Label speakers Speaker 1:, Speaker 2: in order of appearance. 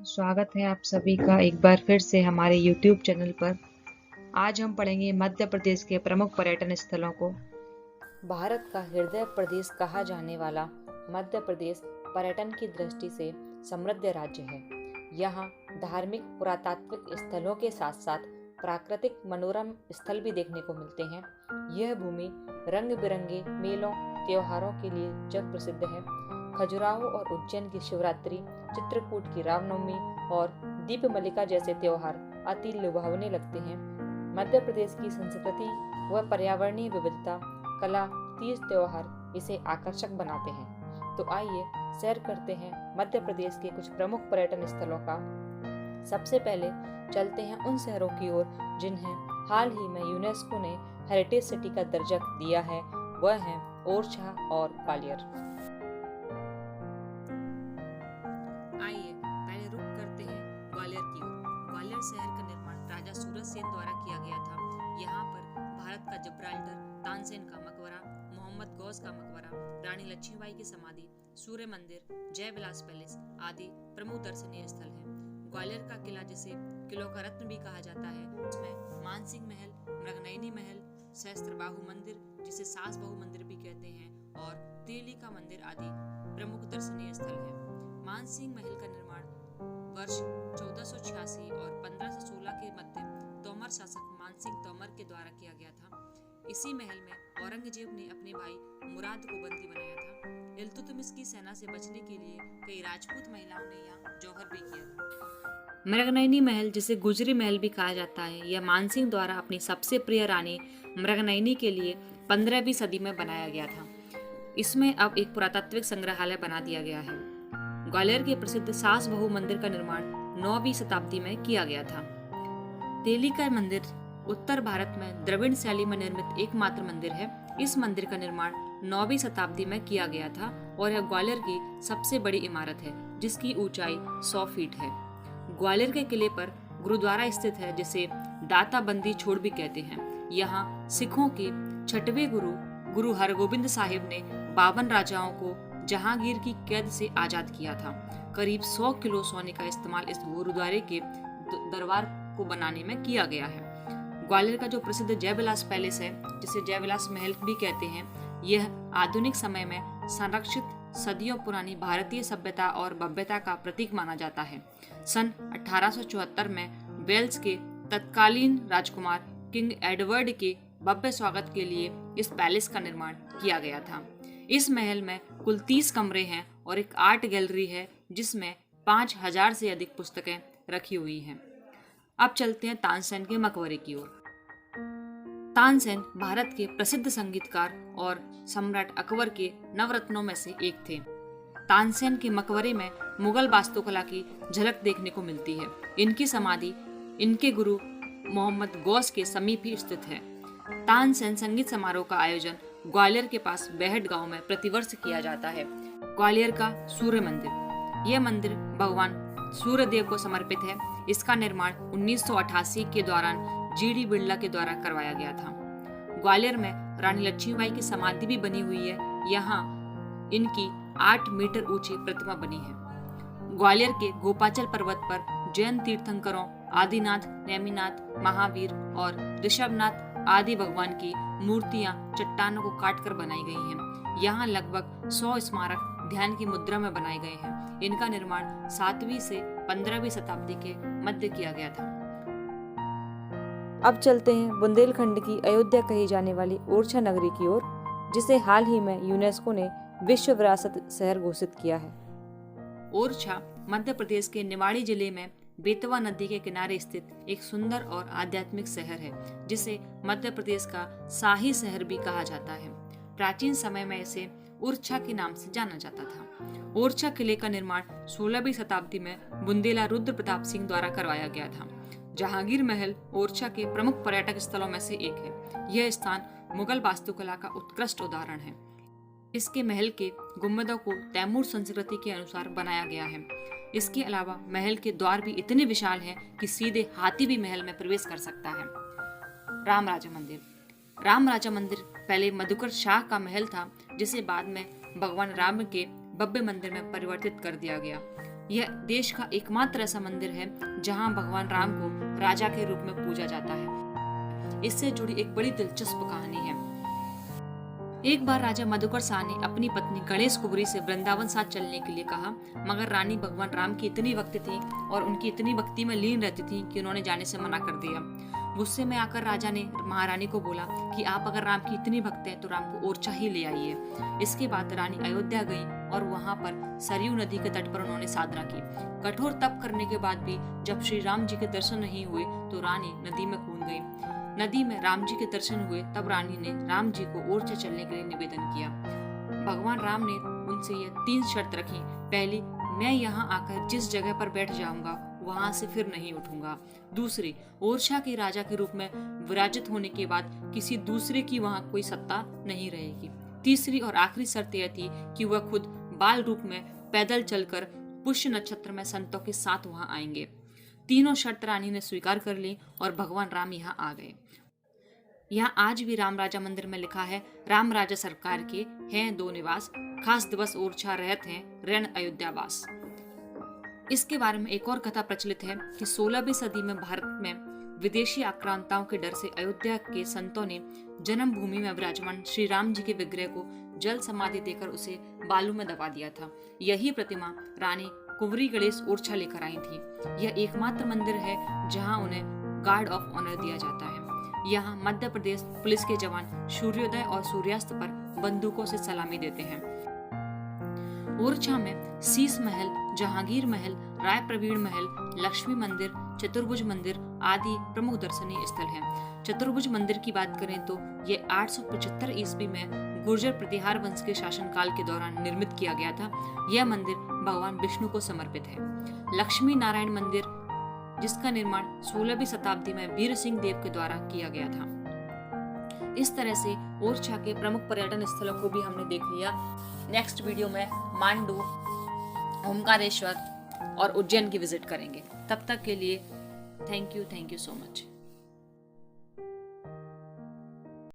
Speaker 1: स्वागत है आप सभी का एक बार फिर से हमारे YouTube चैनल पर। आज हम पढ़ेंगे मध्य प्रदेश के प्रमुख पर्यटन स्थलों को।
Speaker 2: भारत का हृदय प्रदेश कहा जाने वाला मध्य प्रदेश पर्यटन की दृष्टि से समृद्ध राज्य है। यहाँ धार्मिक पुरातात्विक स्थलों के साथ साथ प्राकृतिक मनोरम स्थल भी देखने को मिलते हैं। यह भूमि रंग बिरंगे मेलों त्योहारों के लिए जग प्रसिद्ध है। खजुराहो और उज्जैन की शिवरात्रि, चित्रकूट की रामनवमी और दीपमलिका जैसे त्योहार अति लुभावने लगते हैं। मध्य प्रदेश की संस्कृति व पर्यावरणीय विविधता, कला, तीज त्योहार इसे आकर्षक बनाते हैं। तो आइए सैर करते हैं मध्य प्रदेश के कुछ प्रमुख पर्यटन स्थलों का। सबसे पहले चलते हैं उन शहरों की ओर जिन्हें हाल ही में यूनेस्को ने हेरिटेज सिटी का दर्जा दिया है। वह हैं ओरछा और ग्वालियर। आइए पहले रुक करते हैं ग्वालियर की ओर। ग्वालियर शहर का निर्माण राजा सूरज सेन द्वारा किया गया था। यहाँ पर भारत का जिब्राल्टर, तानसेन का मकबरा, मोहम्मद गौस का मकबरा, रानी लक्ष्मीबाई की समाधि, सूर्य मंदिर, जय विलास पैलेस आदि प्रमुख दर्शनीय स्थल हैं। ग्वालियर का किला, जिसे किलों का रत्न भी कहा जाता है, इसमें मानसिंह महल, मृगनयनी महल, सहस्त्रबाहु मंदिर जिसे सास बहु मंदिर भी कहते हैं, और तेली का मंदिर आदि प्रमुख दर्शनीय स्थल हैं। मानसिंह महल का निर्माण वर्ष 1486 और 1516 के मध्य तोमर शासक मानसिंह तोमर के द्वारा किया गया था। इसी महल में औरंगजेब ने अपने भाई मुराद को बंदी बनाया था। इल्तुतमिश की सेना से बचने के लिए कई राजपूत महिलाओं ने यहाँ जौहर भी किया था। मृगनयनी महल, जिसे गुजरी महल भी कहा जाता है, यह मानसिंह द्वारा अपनी सबसे प्रिय रानी मृगनयनी के लिए 15वीं सदी में बनाया गया था। इसमें अब एक पुरातात्विक संग्रहालय बना दिया गया है। ग्वालियर के प्रसिद्ध सास बहु मंदिर का निर्माण 9वीं शताब्दी में किया गया था। तेली का मंदिर उत्तर भारत में द्रविड़ शैली में निर्मित एकमात्र मंदिर है। इस मंदिर का निर्माण 9वीं शताब्दी में किया गया था और यह ग्वालियर की सबसे बड़ी इमारत है, जिसकी ऊंचाई 100 फीट है। ग्वालियर के किले पर गुरुद्वारा स्थित है, जिसे दाता बंदी छोड़ भी कहते हैं। यहाँ सिखों के 6वें गुरु हरगोबिंद साहिब ने 52 राजाओं को जहांगीर की कैद से आजाद किया था। करीब 100 किलो सोने का इस्तेमाल इस गुरुद्वारे के दरबार को बनाने में किया गया है। ग्वालियर का जो प्रसिद्ध जय विलास पैलेस है, जिसे जय विलास महल भी कहते हैं, यह आधुनिक समय में संरक्षित सदियों पुरानी भारतीय सभ्यता और भव्यता का प्रतीक माना जाता है। सन 1874 में वेल्स के तत्कालीन राजकुमार किंग एडवर्ड के भव्य स्वागत के लिए इस पैलेस का निर्माण किया गया था। इस महल में कुल 30 कमरे हैं और एक आर्ट गैलरी है, जिसमें 5000 से अधिक पुस्तकें रखी हुई हैं। अब चलते हैं तानसेन के मकबरे की ओर। तानसेन भारत के प्रसिद्ध संगीतकार और सम्राट अकबर के नवरत्नों में से एक थे। तानसेन के मकबरे में मुगल वास्तुकला की झलक देखने को मिलती है। इनकी समाधि इनके गुरु मोहम्मद गौस के समीप ही स्थित है। तानसेन संगीत समारोह का आयोजन ग्वालियर के पास बेहट गांव में प्रतिवर्ष किया जाता है। ग्वालियर का सूर्य मंदिर, यह मंदिर भगवान सूर्यदेव को समर्पित है। इसका निर्माण 1988 के दौरान जीडी बिड़ला के द्वारा करवाया गया था। ग्वालियर में रानी लक्ष्मीबाई की समाधि भी बनी हुई है। यहाँ इनकी 8 मीटर ऊंची प्रतिमा बनी है। ग्वालियर के गोपाचल पर्वत पर जैन तीर्थंकरों आदिनाथ, नेमिनाथ, महावीर और ऋषभनाथ आदि भगवान की मूर्तियां चट्टानों को काटकर बनाई गई हैं। यहाँ लगभग 100 स्मारक ध्यान की मुद्रा में बनाए गए हैं। इनका निर्माण 7वीं से 15वीं शताब्दी के मध्य किया गया था। अब चलते हैं बुंदेलखंड की अयोध्या कही जाने वाली ओरछा नगरी की ओर, जिसे हाल ही में यूनेस्को ने विश्व विरासत शहर घोषित किया है। ओरछा मध्य प्रदेश के निवाड़ी जिले में बेतवा नदी के किनारे स्थित एक सुंदर और आध्यात्मिक शहर है, जिसे मध्य प्रदेश का शाही शहर भी कहा जाता है। प्राचीन समय में इसे ओरछा के नाम से जाना जाता था। ओरछा किले का निर्माण 16वीं शताब्दी में बुंदेला रुद्र प्रताप सिंह द्वारा करवाया गया था। जहांगीर महल ओरछा के प्रमुख पर्यटक स्थलों में से एक है। यह स्थान मुगल वास्तुकला का उत्कृष्ट उदाहरण है। इसके महल के गुंबदों को तैमूर संस्कृति के अनुसार बनाया गया है। इसके अलावा महल के द्वार भी इतने विशाल हैं कि सीधे हाथी भी महल में प्रवेश कर सकता है। राम राजा मंदिर, राम राजा मंदिर पहले मधुकर शाह का महल था, जिसे बाद में भगवान राम के भव्य मंदिर में परिवर्तित कर दिया गया। यह देश का एकमात्र ऐसा मंदिर है जहां भगवान राम को राजा के रूप में पूजा जाता है। इससे जुड़ी एक बड़ी दिलचस्प कहानी है। एक बार राजा मधुकर शाह ने अपनी पत्नी गणेश कुबरी से वृंदावन साथ चलने के लिए कहा, मगर रानी भगवान राम की इतनी भक्ति थी और उनकी इतनी भक्ति में लीन रहती थी कि उन्होंने जाने से मना कर दिया। गुस्से में आकर राजा ने महारानी को बोला कि आप अगर राम की इतनी भक्त हैं तो राम को ओरछा ही ले आइए। इसके बाद रानी अयोध्या गई और वहां पर सरयू नदी के तट पर उन्होंने साधना की। कठोर तप करने के बाद भी जब श्री राम जी के दर्शन नहीं हुए तो रानी नदी में कूद गई। नदी में राम जी के दर्शन हुए तब रानी ने राम जी को ओरछा चलने के लिए निवेदन किया। भगवान राम ने उनसे ये 3 शर्त रखी। पहली, मैं यहाँ आकर जिस जगह पर बैठ जाऊंगा वहां से फिर नहीं उठूंगा। दूसरी, ओरछा के राजा के रूप में विराजित होने के बाद किसी दूसरे की वहां कोई सत्ता नहीं रहेगी। तीसरी और आखिरी शर्त यह थी कि वह खुद बाल रूप में पैदल चलकर पुष्य नक्षत्र में संतों के साथ वहां आएंगे। तीनों शर्त रानी ने स्वीकार कर ली और भगवान राम यहाँ आ गए। यहाँ आज भी राम राजा मंदिर में लिखा है, राम राजा सरकार के हैं 2 निवास, खास दिवस ओरछा रहत हैं रण अयोध्यावास। इसके बारे में एक और कथा प्रचलित है कि 16वीं सदी में भारत में विदेशी आक्रांताओं के डर से अयोध्या के संतों ने जन्मभूमि में विराजमान श्री राम जी के विग्रह को जल समाधि देकर उसे बालू में दबा दिया था। यही प्रतिमा रानी कुंवरी गणेश ओरछा लेकर आई थी। यह एकमात्र मंदिर है जहां उन्हें गार्ड ऑफ ऑनर दिया जाता है। यहाँ मध्य प्रदेश पुलिस के जवान सूर्योदय और सूर्यास्त पर बंदूकों से सलामी देते हैं। ओरछा में शीश महल, जहांगीर महल, राय प्रवीण महल, लक्ष्मी मंदिर, चतुर्भुज मंदिर आदि प्रमुख दर्शनीय स्थल हैं। चतुर्भुज मंदिर की बात करें तो ये 875 ईस्वी में गुर्जर प्रतिहार वंश के शासनकाल के दौरान निर्मित किया गया था। यह मंदिर भगवान विष्णु को समर्पित है। लक्ष्मी नारायण मंदिर, जिसका निर्माण 16वीं शताब्दी में वीर सिंह देव के द्वारा किया गया था। इस तरह से ओरछा के प्रमुख पर्यटन स्थलों को भी हमने देख लिया। नेक्स्ट वीडियो में मांडू, ओमकारेश्वर और उज्जैन की विजिट करेंगे। तब तक के लिए थैंक यू सो मच।